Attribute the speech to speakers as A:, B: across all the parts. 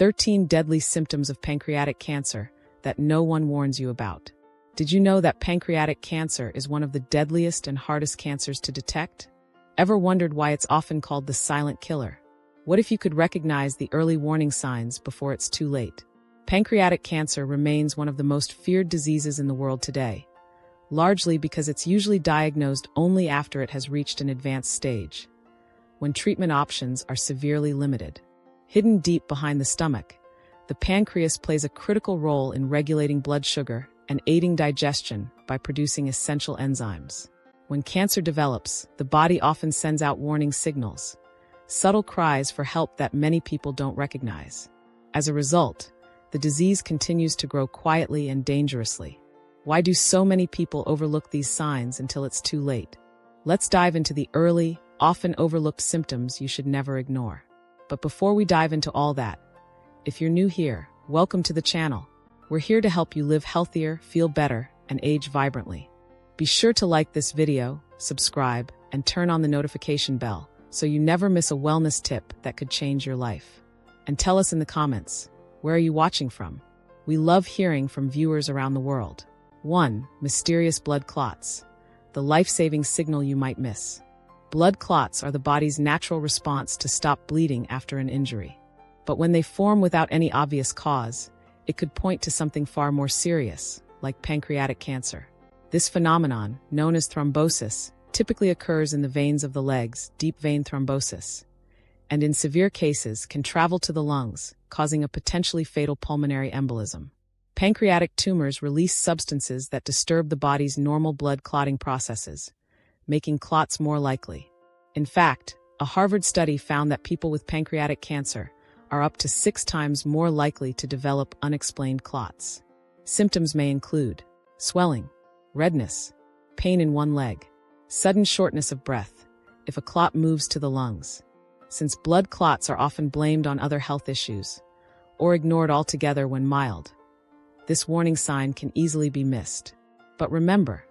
A: 13 deadly symptoms of pancreatic cancer that no one warns you about. Did you know that pancreatic cancer is one of the deadliest and hardest cancers to detect? Ever wondered why it's often called the silent killer? What if you could recognize the early warning signs before it's too late? Pancreatic cancer remains one of the most feared diseases in the world today, largely because it's usually diagnosed only after it has reached an advanced stage, when treatment options are severely limited. Hidden deep behind the stomach, the pancreas plays a critical role in regulating blood sugar and aiding digestion by producing essential enzymes. When cancer develops, the body often sends out warning signals, subtle cries for help that many people don't recognize. As a result, the disease continues to grow quietly and dangerously. Why do so many people overlook these signs until it's too late? Let's dive into the early, often overlooked symptoms you should never ignore. But before we dive into all that, if you're new here, welcome to the channel. We're here to help you live healthier, feel better, and age vibrantly. Be sure to like this video, subscribe, and turn on the notification bell so you never miss a wellness tip that could change your life. And tell us in the comments, where are you watching from? We love hearing from viewers around the world. 1. Mysterious blood clots. The life-saving signal you might miss. Blood clots are the body's natural response to stop bleeding after an injury. But when they form without any obvious cause, it could point to something far more serious, like pancreatic cancer. This phenomenon, known as thrombosis, typically occurs in the veins of the legs, deep vein thrombosis, and in severe cases can travel to the lungs, causing a potentially fatal pulmonary embolism. Pancreatic tumors release substances that disturb the body's normal blood clotting processes, making clots more likely. In fact, a Harvard study found that people with pancreatic cancer are up to 6 times more likely to develop unexplained clots. Symptoms may include swelling, redness, pain in one leg, sudden shortness of breath if a clot moves to the lungs. Since blood clots are often blamed on other health issues or ignored altogether when mild, this warning sign can easily be missed. But remember,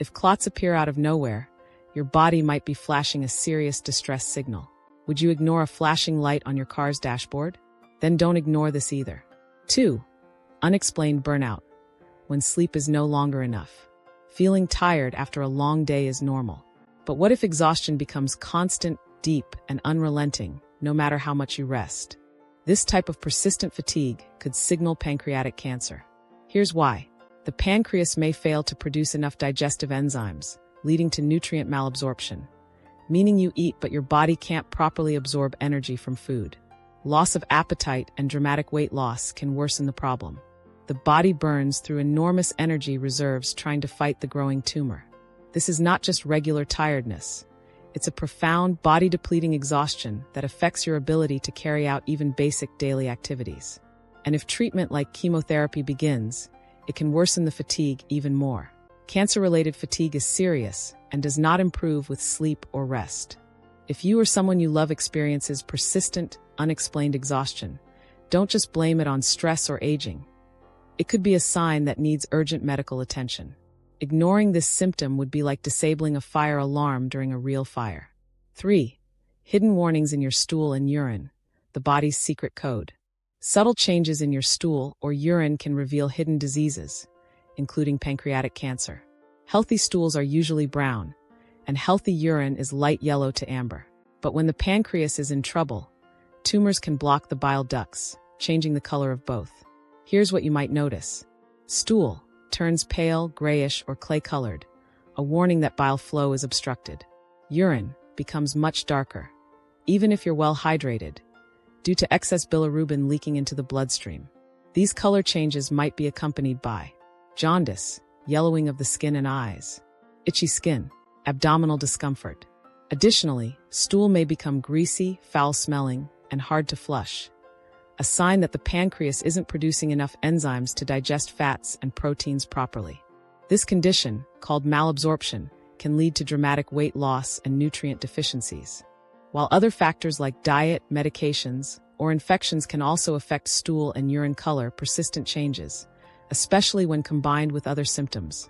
A: if clots appear out of nowhere, your body might be flashing a serious distress signal. Would you ignore a flashing light on your car's dashboard? Then don't ignore this either. 2. Unexplained burnout. When sleep is no longer enough. Feeling tired after a long day is normal. But what if exhaustion becomes constant, deep, and unrelenting, no matter how much you rest? This type of persistent fatigue could signal pancreatic cancer. Here's why. The pancreas may fail to produce enough digestive enzymes, leading to nutrient malabsorption, meaning you eat but your body can't properly absorb energy from food. Loss of appetite and dramatic weight loss can worsen the problem. The body burns through enormous energy reserves trying to fight the growing tumor. This is not just regular tiredness. It's a profound, body-depleting exhaustion that affects your ability to carry out even basic daily activities. And if treatment like chemotherapy begins, it can worsen the fatigue even more. Cancer-related fatigue is serious and does not improve with sleep or rest. If you or someone you love experiences persistent, unexplained exhaustion, don't just blame it on stress or aging. It could be a sign that needs urgent medical attention. Ignoring this symptom would be like disabling a fire alarm during a real fire. 3. Hidden warnings in your stool and urine, the body's secret code. Subtle changes in your stool or urine can reveal hidden diseases, including pancreatic cancer. Healthy stools are usually brown, and healthy urine is light yellow to amber. But when the pancreas is in trouble, tumors can block the bile ducts, changing the color of both. Here's what you might notice. Stool turns pale, grayish, or clay-colored, a warning that bile flow is obstructed. Urine becomes much darker, even if you're well hydrated, due to excess bilirubin leaking into the bloodstream. These color changes might be accompanied by jaundice, yellowing of the skin and eyes, itchy skin, abdominal discomfort. Additionally, stool may become greasy, foul-smelling, and hard to flush, a sign that the pancreas isn't producing enough enzymes to digest fats and proteins properly. This condition, called malabsorption, can lead to dramatic weight loss and nutrient deficiencies. While other factors like diet, medications, or infections can also affect stool and urine color, persistent changes, especially when combined with other symptoms,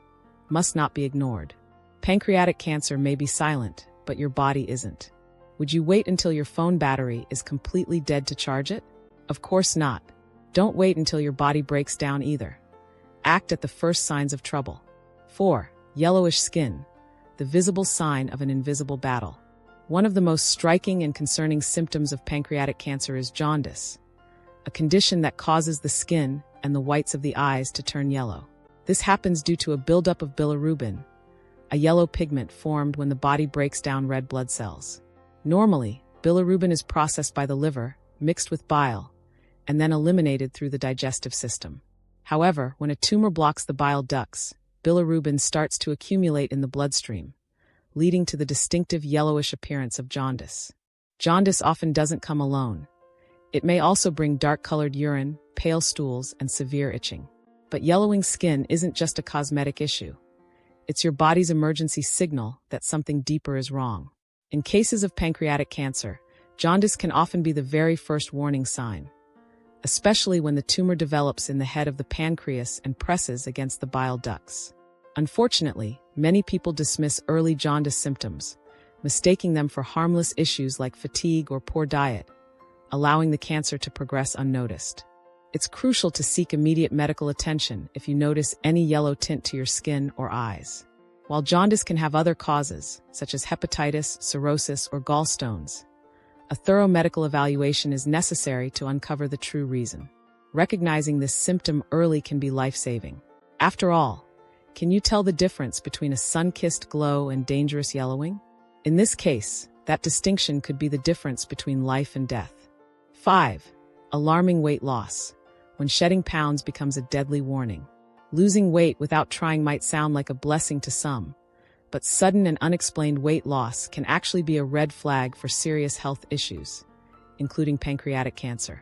A: must not be ignored. Pancreatic cancer may be silent, but your body isn't. Would you wait until your phone battery is completely dead to charge it? Of course not. Don't wait until your body breaks down either. Act at the first signs of trouble. 4. Yellowish skin, the visible sign of an invisible battle. One of the most striking and concerning symptoms of pancreatic cancer is jaundice, a condition that causes the skin and the whites of the eyes to turn yellow. This happens due to a buildup of bilirubin, a yellow pigment formed when the body breaks down red blood cells. Normally, bilirubin is processed by the liver, mixed with bile, and then eliminated through the digestive system. However, when a tumor blocks the bile ducts, bilirubin starts to accumulate in the bloodstream, leading to the distinctive yellowish appearance of jaundice. Jaundice often doesn't come alone. It may also bring dark-colored urine, pale stools, and severe itching. But yellowing skin isn't just a cosmetic issue. It's your body's emergency signal that something deeper is wrong. In cases of pancreatic cancer, jaundice can often be the very first warning sign, especially when the tumor develops in the head of the pancreas and presses against the bile ducts. Unfortunately, many people dismiss early jaundice symptoms, mistaking them for harmless issues like fatigue or poor diet, allowing the cancer to progress unnoticed. It's crucial to seek immediate medical attention if you notice any yellow tint to your skin or eyes. While jaundice can have other causes, such as hepatitis, cirrhosis, or gallstones, a thorough medical evaluation is necessary to uncover the true reason. Recognizing this symptom early can be life-saving. After all, can you tell the difference between a sun-kissed glow and dangerous yellowing? In this case, that distinction could be the difference between life and death. 5. Alarming weight loss, when shedding pounds becomes a deadly warning. Losing weight without trying might sound like a blessing to some, but sudden and unexplained weight loss can actually be a red flag for serious health issues, including pancreatic cancer.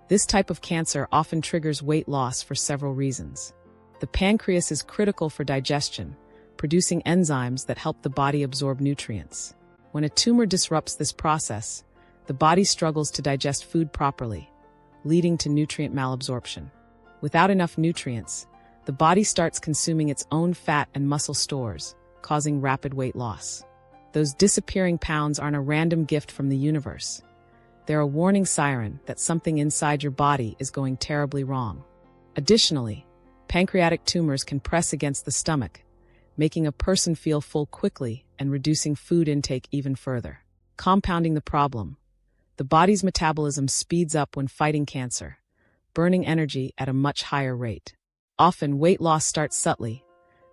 A: This type of cancer often triggers weight loss for several reasons. The pancreas is critical for digestion, producing enzymes that help the body absorb nutrients. When a tumor disrupts this process, the body struggles to digest food properly, leading to nutrient malabsorption. Without enough nutrients, the body starts consuming its own fat and muscle stores, causing rapid weight loss. Those disappearing pounds aren't a random gift from the universe. They're a warning siren that something inside your body is going terribly wrong. Additionally, pancreatic tumors can press against the stomach, making a person feel full quickly and reducing food intake even further. Compounding the problem, the body's metabolism speeds up when fighting cancer, burning energy at a much higher rate. Often, weight loss starts subtly.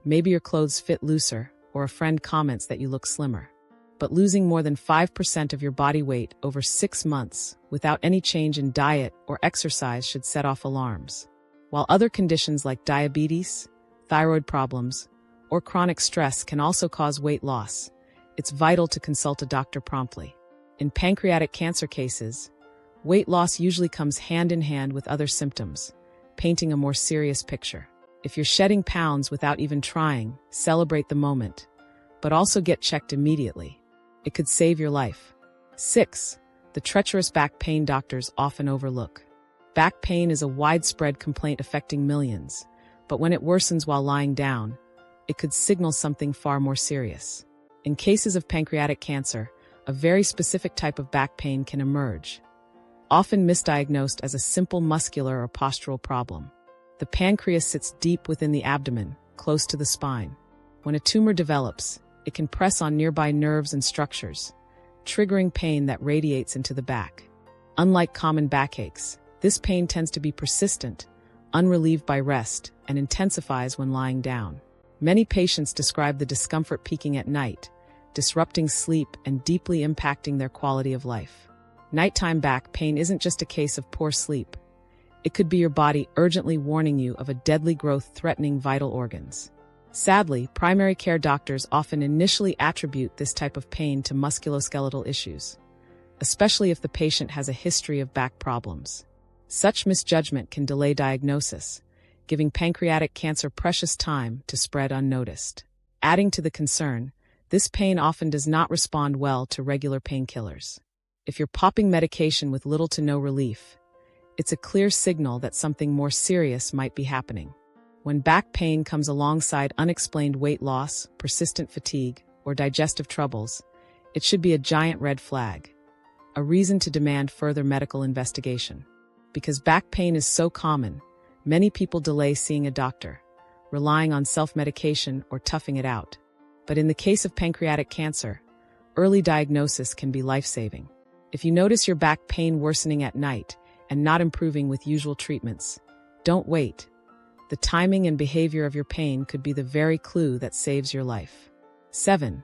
A: Maybe your clothes fit looser, or a friend comments that you look slimmer. But losing more than 5% of your body weight over 6 months without any change in diet or exercise should set off alarms. While other conditions like diabetes, thyroid problems, or chronic stress can also cause weight loss, it's vital to consult a doctor promptly. In pancreatic cancer cases, weight loss usually comes hand in hand with other symptoms, painting a more serious picture. If you're shedding pounds without even trying, celebrate the moment, but also get checked immediately. It could save your life. 6. The treacherous back pain doctors often overlook. Back pain is a widespread complaint affecting millions, but when it worsens while lying down, it could signal something far more serious. In cases of pancreatic cancer, a very specific type of back pain can emerge, often misdiagnosed as a simple muscular or postural problem. The pancreas sits deep within the abdomen, close to the spine. When a tumor develops, it can press on nearby nerves and structures, triggering pain that radiates into the back. Unlike common backaches, this pain tends to be persistent, unrelieved by rest, and intensifies when lying down. Many patients describe the discomfort peaking at night, disrupting sleep and deeply impacting their quality of life. Nighttime back pain isn't just a case of poor sleep. It could be your body urgently warning you of a deadly growth threatening vital organs. Sadly, primary care doctors often initially attribute this type of pain to musculoskeletal issues, especially if the patient has a history of back problems. Such misjudgment can delay diagnosis, giving pancreatic cancer precious time to spread unnoticed. Adding to the concern, this pain often does not respond well to regular painkillers. If you're popping medication with little to no relief, it's a clear signal that something more serious might be happening. When back pain comes alongside unexplained weight loss, persistent fatigue, or digestive troubles, it should be a giant red flag, a reason to demand further medical investigation. Because back pain is so common, many people delay seeing a doctor, relying on self-medication or toughing it out. But in the case of pancreatic cancer, early diagnosis can be life-saving. If you notice your back pain worsening at night and not improving with usual treatments, don't wait. The timing and behavior of your pain could be the very clue that saves your life. 7.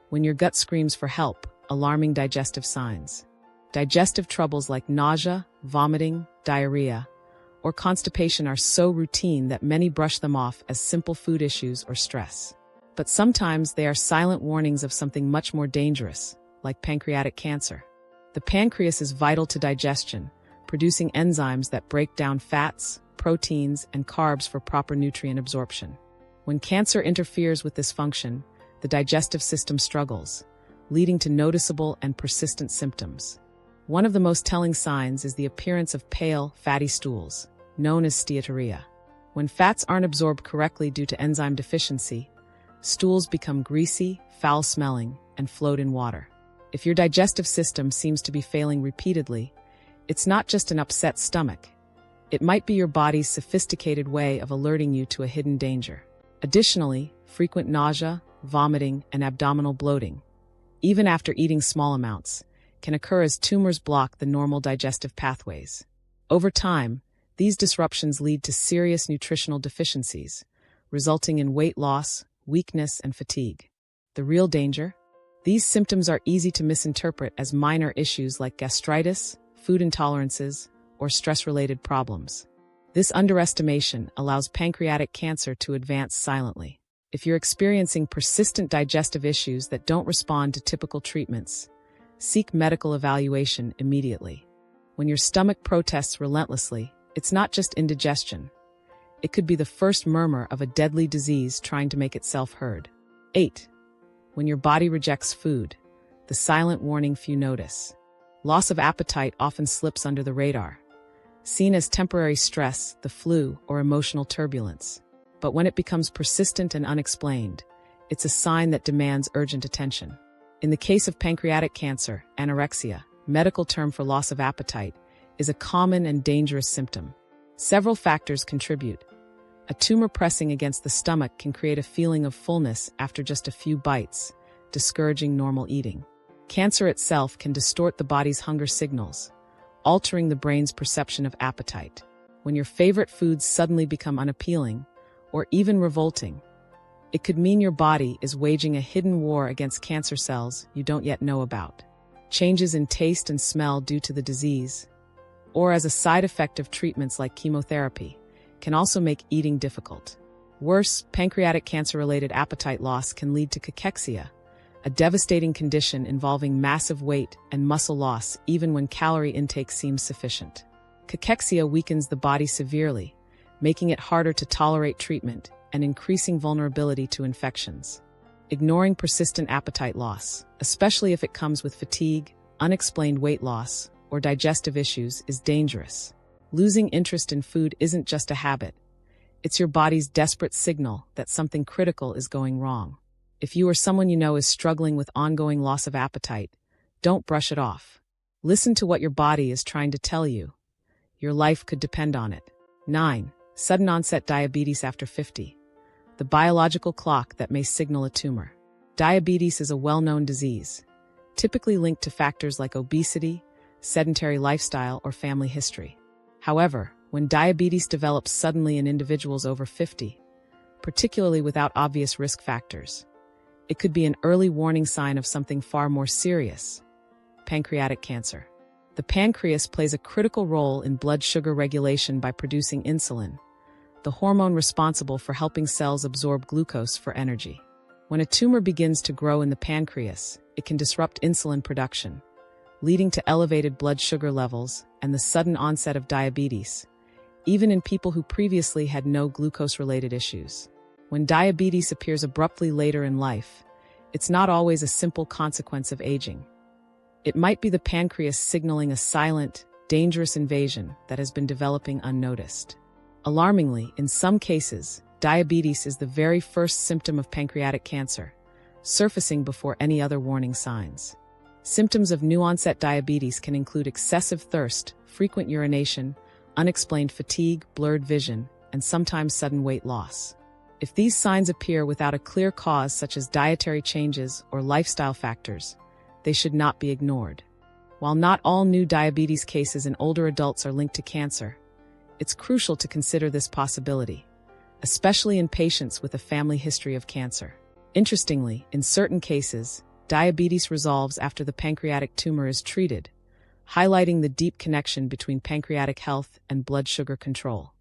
A: When your gut screams for help, alarming digestive signs. Digestive troubles like nausea, vomiting, diarrhea, or constipation are so routine that many brush them off as simple food issues or stress. But sometimes they are silent warnings of something much more dangerous, like pancreatic cancer. The pancreas is vital to digestion, producing enzymes that break down fats, proteins, and carbs for proper nutrient absorption. When cancer interferes with this function, the digestive system struggles, leading to noticeable and persistent symptoms. One of the most telling signs is the appearance of pale, fatty stools, known as steatorrhea. When fats aren't absorbed correctly due to enzyme deficiency, stools become greasy, foul-smelling, and float in water. If your digestive system seems to be failing repeatedly, it's not just an upset stomach. It might be your body's sophisticated way of alerting you to a hidden danger. Additionally, frequent nausea, vomiting, and abdominal bloating, even after eating small amounts, can occur as tumors block the normal digestive pathways. Over time, these disruptions lead to serious nutritional deficiencies, resulting in weight loss, weakness, and fatigue. The real danger? These symptoms are easy to misinterpret as minor issues like gastritis, food intolerances, or stress-related problems. This underestimation allows pancreatic cancer to advance silently. If you're experiencing persistent digestive issues that don't respond to typical treatments, seek medical evaluation immediately. When your stomach protests relentlessly, it's not just indigestion. It could be the first murmur of a deadly disease trying to make itself heard. 8. When your body rejects food, the silent warning few notice. Loss of appetite often slips under the radar, seen as temporary stress, the flu, or emotional turbulence. But when it becomes persistent and unexplained, it's a sign that demands urgent attention. In the case of pancreatic cancer, anorexia, medical term for loss of appetite, is a common and dangerous symptom. Several factors contribute. A tumor pressing against the stomach can create a feeling of fullness after just a few bites, discouraging normal eating. Cancer itself can distort the body's hunger signals, altering the brain's perception of appetite. When your favorite foods suddenly become unappealing, or even revolting, it could mean your body is waging a hidden war against cancer cells you don't yet know about. Changes in taste and smell due to the disease, or as a side effect of treatments like chemotherapy, can also make eating difficult. Worse, pancreatic cancer-related appetite loss can lead to cachexia, a devastating condition involving massive weight and muscle loss even when calorie intake seems sufficient. Cachexia weakens the body severely, making it harder to tolerate treatment and increasing vulnerability to infections. Ignoring persistent appetite loss, especially if it comes with fatigue, unexplained weight loss, or digestive issues, is dangerous. Losing interest in food isn't just a habit. It's your body's desperate signal that something critical is going wrong. If you or someone you know is struggling with ongoing loss of appetite, don't brush it off. Listen to what your body is trying to tell you. Your life could depend on it. 9. Sudden onset diabetes after 50. The biological clock that may signal a tumor. Diabetes is a well-known disease, typically linked to factors like obesity, sedentary lifestyle, or family history. However, when diabetes develops suddenly in individuals over 50, particularly without obvious risk factors, it could be an early warning sign of something far more serious: pancreatic cancer. The pancreas plays a critical role in blood sugar regulation by producing insulin, the hormone responsible for helping cells absorb glucose for energy. When a tumor begins to grow in the pancreas, it can disrupt insulin production, leading to elevated blood sugar levels and the sudden onset of diabetes, even in people who previously had no glucose-related issues. When diabetes appears abruptly later in life, it's not always a simple consequence of aging. It might be the pancreas signaling a silent, dangerous invasion that has been developing unnoticed. Alarmingly, in some cases, diabetes is the very first symptom of pancreatic cancer, surfacing before any other warning signs. Symptoms of new-onset diabetes can include excessive thirst, frequent urination, unexplained fatigue, blurred vision, and sometimes sudden weight loss. If these signs appear without a clear cause such as dietary changes or lifestyle factors, they should not be ignored. While not all new diabetes cases in older adults are linked to cancer, it's crucial to consider this possibility, especially in patients with a family history of cancer. Interestingly, in certain cases, diabetes resolves after the pancreatic tumor is treated, highlighting the deep connection between pancreatic health and blood sugar control.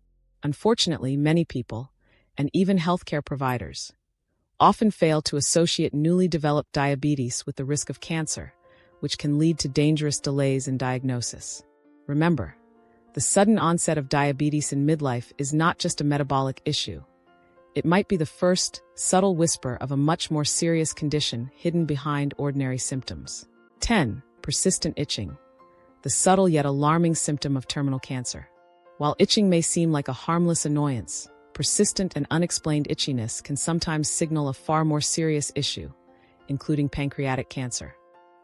A: Unfortunately, many people, and even healthcare providers, often fail to associate newly developed diabetes with the risk of cancer, which can lead to dangerous delays in diagnosis. Remember, the sudden onset of diabetes in midlife is not just a metabolic issue. It might be the first, subtle whisper of a much more serious condition hidden behind ordinary symptoms. 10. Persistent itching, the subtle yet alarming symptom of terminal cancer. While itching may seem like a harmless annoyance, persistent and unexplained itchiness can sometimes signal a far more serious issue, including pancreatic cancer.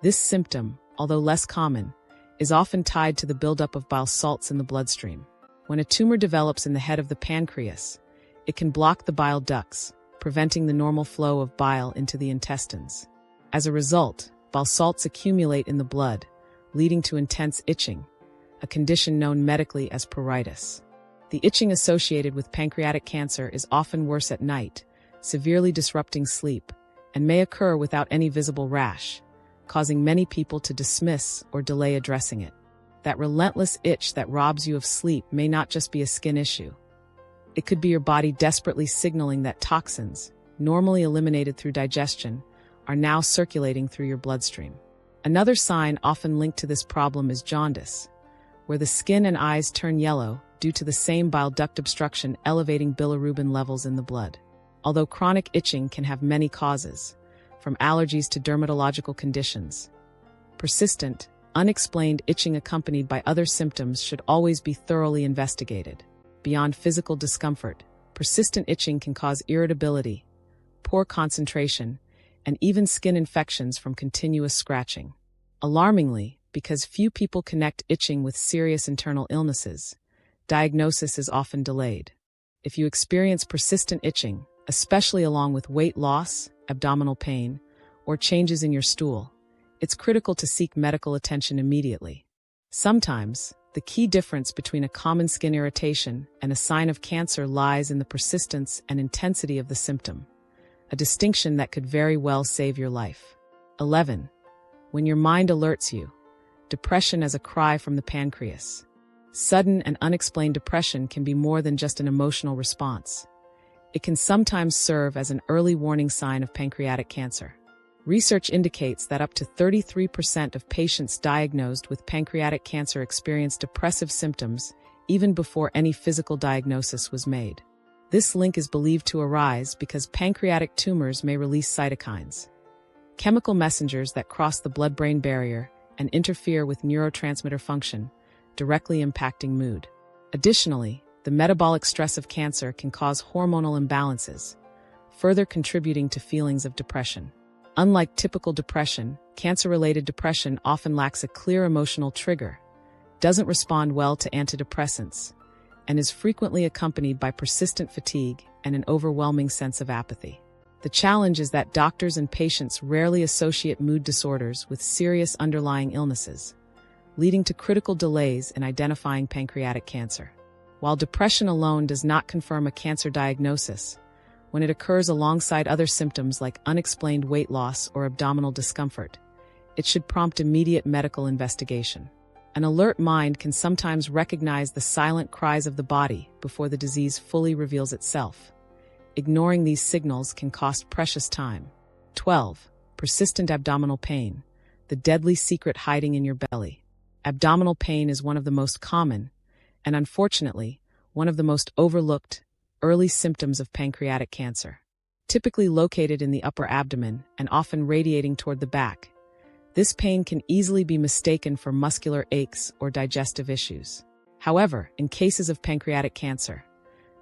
A: This symptom, although less common, is often tied to the buildup of bile salts in the bloodstream. When a tumor develops in the head of the pancreas, it can block the bile ducts, preventing the normal flow of bile into the intestines. As a result, bile salts accumulate in the blood, leading to intense itching, a condition known medically as pruritus. The itching associated with pancreatic cancer is often worse at night, severely disrupting sleep, and may occur without any visible rash, causing many people to dismiss or delay addressing it. That relentless itch that robs you of sleep may not just be a skin issue. It could be your body desperately signaling that toxins, normally eliminated through digestion, are now circulating through your bloodstream. Another sign often linked to this problem is jaundice, where the skin and eyes turn yellow due to the same bile duct obstruction elevating bilirubin levels in the blood. Although chronic itching can have many causes, from allergies to dermatological conditions, persistent, unexplained itching accompanied by other symptoms should always be thoroughly investigated. Beyond physical discomfort, persistent itching can cause irritability, poor concentration, and even skin infections from continuous scratching. Alarmingly, because few people connect itching with serious internal illnesses, diagnosis is often delayed. If you experience persistent itching, especially along with weight loss, abdominal pain, or changes in your stool, it's critical to seek medical attention immediately. Sometimes, the key difference between a common skin irritation and a sign of cancer lies in the persistence and intensity of the symptom, a distinction that could very well save your life. 11. When your mind alerts you, depression as a cry from the pancreas. Sudden and unexplained depression can be more than just an emotional response. It can sometimes serve as an early warning sign of pancreatic cancer. Research indicates that up to 33% of patients diagnosed with pancreatic cancer experience depressive symptoms even before any physical diagnosis was made. This link is believed to arise because pancreatic tumors may release cytokines, chemical messengers that cross the blood-brain barrier and interfere with neurotransmitter function, directly impacting mood. Additionally, the metabolic stress of cancer can cause hormonal imbalances, further contributing to feelings of depression. Unlike typical depression, cancer-related depression often lacks a clear emotional trigger, doesn't respond well to antidepressants, and is frequently accompanied by persistent fatigue and an overwhelming sense of apathy. The challenge is that doctors and patients rarely associate mood disorders with serious underlying illnesses, leading to critical delays in identifying pancreatic cancer. While depression alone does not confirm a cancer diagnosis, when it occurs alongside other symptoms like unexplained weight loss or abdominal discomfort, it should prompt immediate medical investigation. An alert mind can sometimes recognize the silent cries of the body before the disease fully reveals itself. Ignoring these signals can cost precious time. 12. Persistent abdominal pain, the deadly secret hiding in your belly. Abdominal pain is one of the most common, and unfortunately, one of the most overlooked, early symptoms of pancreatic cancer. Typically located in the upper abdomen and often radiating toward the back, this pain can easily be mistaken for muscular aches or digestive issues. However, in cases of pancreatic cancer,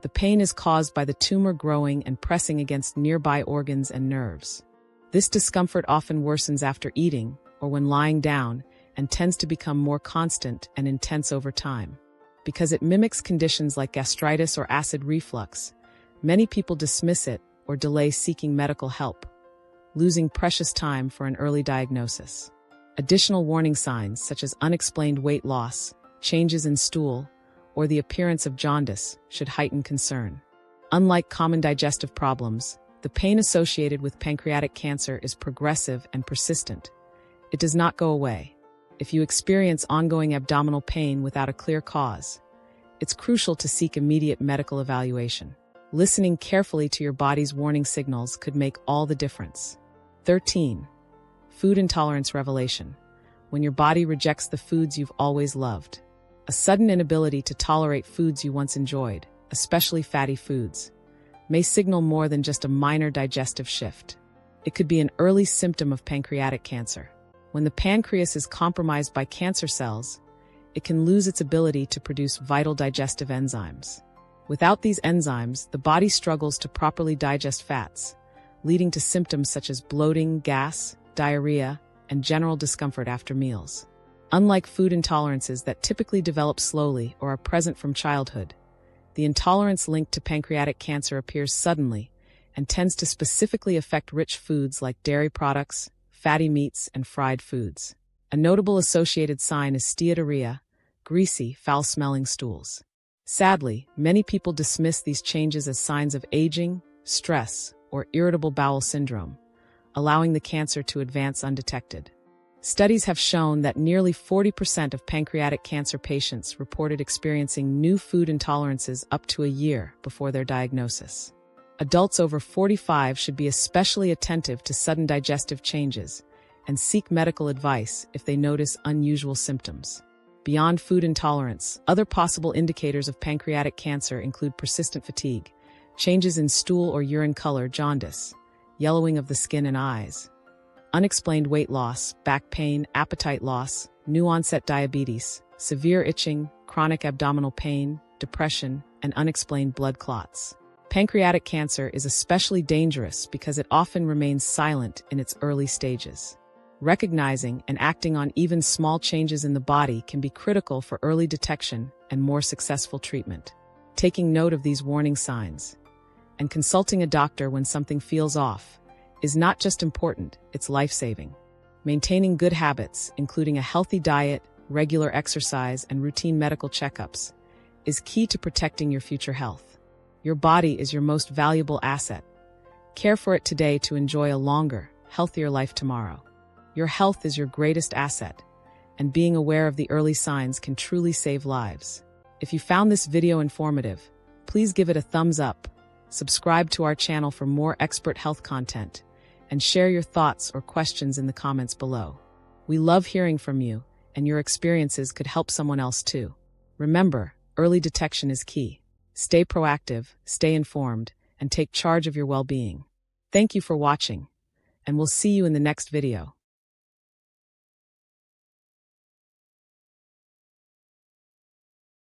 A: the pain is caused by the tumor growing and pressing against nearby organs and nerves. This discomfort often worsens after eating or when lying down and tends to become more constant and intense over time. Because it mimics conditions like gastritis or acid reflux, many people dismiss it or delay seeking medical help, losing precious time for an early diagnosis. Additional warning signs such as unexplained weight loss, changes in stool, or the appearance of jaundice should heighten concern. Unlike common digestive problems, the pain associated with pancreatic cancer is progressive and persistent. It does not go away. If you experience ongoing abdominal pain without a clear cause, it's crucial to seek immediate medical evaluation. Listening carefully to your body's warning signals could make all the difference. 13. Food intolerance revelation. When your body rejects the foods you've always loved. A sudden inability to tolerate foods you once enjoyed, especially fatty foods, may signal more than just a minor digestive shift. It could be an early symptom of pancreatic cancer. When the pancreas is compromised by cancer cells, it can lose its ability to produce vital digestive enzymes. Without these enzymes, the body struggles to properly digest fats, leading to symptoms such as bloating, gas, diarrhea, and general discomfort after meals. Unlike food intolerances that typically develop slowly or are present from childhood, the intolerance linked to pancreatic cancer appears suddenly and tends to specifically affect rich foods like dairy products, fatty meats, and fried foods. A notable associated sign is steatorrhea, greasy, foul-smelling stools. Sadly, many people dismiss these changes as signs of aging, stress, or irritable bowel syndrome, allowing the cancer to advance undetected. Studies have shown that nearly 40% of pancreatic cancer patients reported experiencing new food intolerances up to a year before their diagnosis. Adults over 45 should be especially attentive to sudden digestive changes and seek medical advice if they notice unusual symptoms. Beyond food intolerance, other possible indicators of pancreatic cancer include persistent fatigue, changes in stool or urine color, jaundice, yellowing of the skin and eyes, unexplained weight loss, back pain, appetite loss, new onset diabetes, severe itching, chronic abdominal pain, depression, and unexplained blood clots. Pancreatic cancer is especially dangerous because it often remains silent in its early stages. Recognizing and acting on even small changes in the body can be critical for early detection and more successful treatment. Taking note of these warning signs and consulting a doctor when something feels off is not just important, it's life-saving. Maintaining good habits, including a healthy diet, regular exercise, and routine medical checkups, is key to protecting your future health. Your body is your most valuable asset. Care for it today to enjoy a longer, healthier life tomorrow. Your health is your greatest asset, and being aware of the early signs can truly save lives. If you found this video informative, please give it a thumbs up, subscribe to our channel for more expert health content, and share your thoughts or questions in the comments below. We love hearing from you, and your experiences could help someone else too. Remember, early detection is key. Stay proactive, stay informed, and take charge of your well-being. Thank you for watching, and we'll see you in the next video.